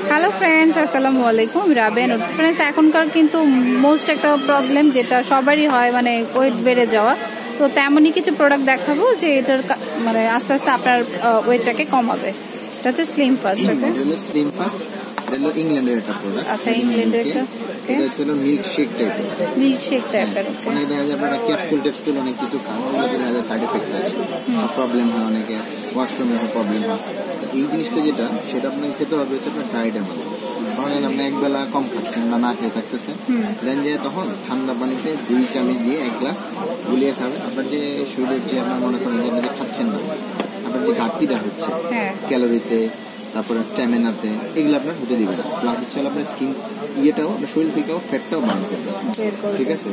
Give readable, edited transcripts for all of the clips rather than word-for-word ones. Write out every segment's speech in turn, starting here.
Hello friends, আসসালামু আলাইকুম। রাবেন friends, এখনকার কিন্তু মোস্ট একটা প্রবলেম যেটা সবারই হয়, মানে ওয়েট বেড়ে যাওয়া। তো তেমনই কিছু প্রোডাক্ট দেখাবো যে এটার মানে আস্তে আস্তে আপনার ওয়েটটাকে কমাবে। এটা হচ্ছে স্লিম ফাস্ট। স্লিম ফাস্ট হলো ইংল্যান্ডের একটা প্রোডাক্ট। আচ্ছা, ইংল্যান্ডের একটা, এটা হলো মিল্কশেক টাইপের। মিল্কশেক টাইপের অনেক দেখা যায় আপনারা ক্যাপসুল অনেক কিছু খান, ওগুলো দেখা যায় সাইড এফেক্ট থাকে, প্রবলেম হয়, অনেকে ওয়াশরুমে প্রবলেম হয়। এই জিনিসটা যেটা সেটা আপনাকে খেতে হবে হচ্ছে আপনার ডায়েটের মধ্যে। ধরেন আপনি একবেলা কম খাচ্ছেন বা না খেয়ে থাকতেছেন, দেন যে তখন ঠান্ডা পানিতে 2 চামচ দিয়ে 1 গ্লাস গুলিয়ে খাবেন। আপনার যে শরীরের যে আপনার মনে করেন যে আপনি খাচ্ছেন না, আপনার যে ঘাটতিটা হচ্ছে ক্যালোরিতে, তারপরে স্ট্যামিনাতে, এগুলো আপনার হতে দিবে না। প্লাস হচ্ছে আপনার স্কিন ইয়েটাও, আপনার শরীর থেকেও ফ্যাটটাও বার্ন করবে, ঠিক আছে?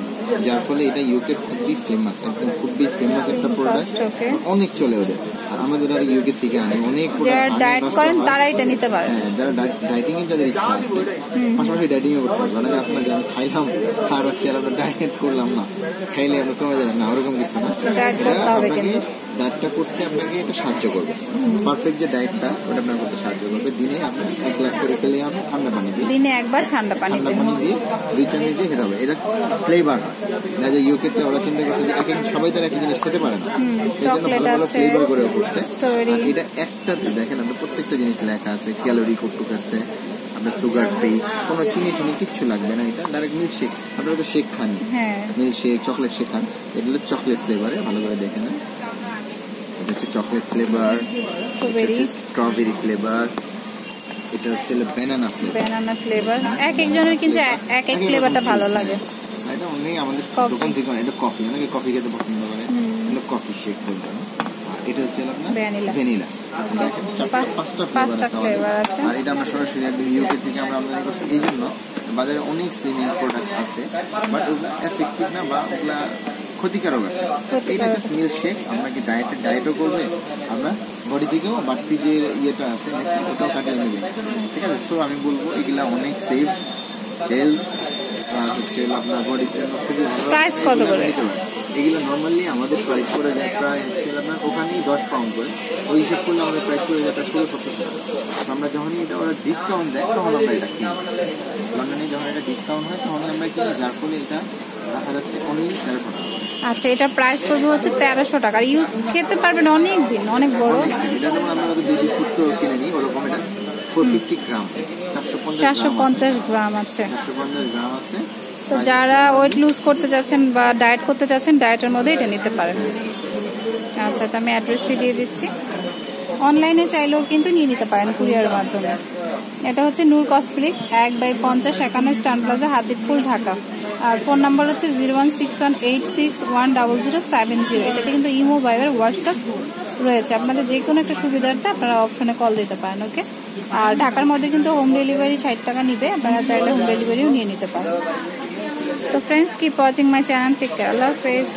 যার ফলে এটা ইউকে খুবই ফেমাস, একদম খুবই ফেমাস একটা প্রোডাক্ট, অনেক চলে ওদের। আর আমাদের আর ইউকে থেকে আনে অনেক প্রোডাক্ট, তারা এটা নিতে পারে। হ্যাঁ, যারা ডায়েটিং এর যাদের ইচ্ছা আছে, পাশাপাশি ডায়েটিং ও করতে পারবে। অনেকে আছে না যে আমি খাইলাম আর হচ্ছে আমরা ডায়েট করলাম না, খাইলে আমরা কমে যাবে না, ওরকম কিছু না। ডায়েটটা করতে আপনাকে এটা সাহায্য করবে। পারফেক্ট যে ডায়েটটা ওটা আপনার করতে সাহায্য করবে। দিনে আপনি 1 গ্লাস করে খেলে আপনি ঠান্ডা পানি দিয়ে, দিনে একবার ঠান্ডা পানি দিয়ে 2 চামচ দিয়ে খেতে হবে। এটা ফ্লেভার হয় না, যে ইউকে তে ওরা চিন্তা করছে যে সবাই তো একই জিনিস খেতে পারে না, এই জন্য ভালো ভালো ফ্লেভার করে করছে। এটা একটাতে দেখেন আপনার প্রত্যেকটা জিনিস লেখা আছে, ক্যালোরি কতটুকু আছে, আপনার সুগার ফ্রি, কোনো চিনি কিচ্ছু লাগবে না। এটা ডাইরেক্ট মিল্কশেক, আপনারা তো শেক খানি, মিল্কশেক চকলেট শেক খান, এগুলো চকলেট ফ্লেভারে। ভালো করে দেখে নেন, এটা হচ্ছে চকলেট ফ্লেভার, স্ট্রবেরি ফ্লেভার, এটা হচ্ছে ব্যানানা ফ্লেভার। এক একজনের কিন্তু এক এক ফ্লেভারটা ভালো লাগে। এটা অনেক আমাদের দোকান থেকে, এটা কফি, অনেকে কফি খেতে পছন্দ করে, এটা কফি শেক বলতে হবে। এটা হচ্ছে আপনার ভ্যানিলা। দেখেন 5টা ফ্লেভার আছে। আর এটা আমরা সরাসরি একদম ইউকে থেকে আমরা আমদানি করছি। এই জন্য বাজারে অনেক স্লিমিং প্রোডাক্ট আছে, বাট ওগুলা এফেক্টিভ না বা ওগুলা ক্ষতিকারক আছে। এটা জাস্ট মিল্কশেক আপনাকে ডায়েটও করবে, আমরা বডি থেকেও বাড়তি যে ইয়েটা আছে ওটাও কাটিয়ে নেবে, ঠিক আছে? সো আমি বলবো এগুলা অনেক সেফ, হেলথ হচ্ছে আপনার বডির জন্য খুবই ভালো। প্রাইস কত করে? এগুলো নর্মালি আমাদের প্রাইস করে যায় প্রায় হচ্ছে আপনার ওখানেই 10 পাউন্ড করে, ওই হিসাব করলে আমাদের প্রাইস করে যায় 1600-1700 টাকা। আমরা যখনই এটা ওরা ডিসকাউন্ট দেয় তখন আমরা এটা কিনি। লন্ডনে যখন এটা ডিসকাউন্ট হয় তখন আমরা কিনি, যার ফলে এটা রাখা যাচ্ছে অনলি 1300 টাকা। আচ্ছা, এটা প্রাইস পড়বে হচ্ছে 1300 টাকা। ইউজ খেতে পারবেন অনেক দিন, অনেক বড়। এটা যেমন আমরা বেবি ফুড তো কিনে নিই, ওরকম এটা 450 গ্রাম, 450 গ্রাম আছে। 450 গ্রাম আছে। তো যারা ওয়েট লুজ করতে চাচ্ছেন বা ডায়েট করতে চাচ্ছেন, ডায়েটের মধ্যে এটা নিতে পারেন। আচ্ছা, তো আমি অ্যাড্রেসটি দিয়ে দিচ্ছি। অনলাইনে চাইলেও কিন্তু নিয়ে নিতে পারেন কুরিয়ারের মাধ্যমে। এটা হচ্ছে নূর কসমেটিক্স, 1/50 51 স্টান প্লাজা, হাতিরপুল, ঢাকা। আর ফোন নাম্বার হচ্ছে 01618610070। এটাতে কিন্তু ইমো, ভাইবার, হোয়াটসঅ্যাপ রয়েছে। আপনাদের যে কোনো একটা সুবিধার্থে আপনারা অপশনে কল দিতে পারেন, ওকে? আর ঢাকার মধ্যে কিন্তু হোম ডেলিভারি 60 টাকা নিবে, আপনারা চাইলে হোম ডেলিভারিও নিয়ে নিতে পারেন। তো friends, keep watching my channel. Take care, আল্লাহ হাফেজ।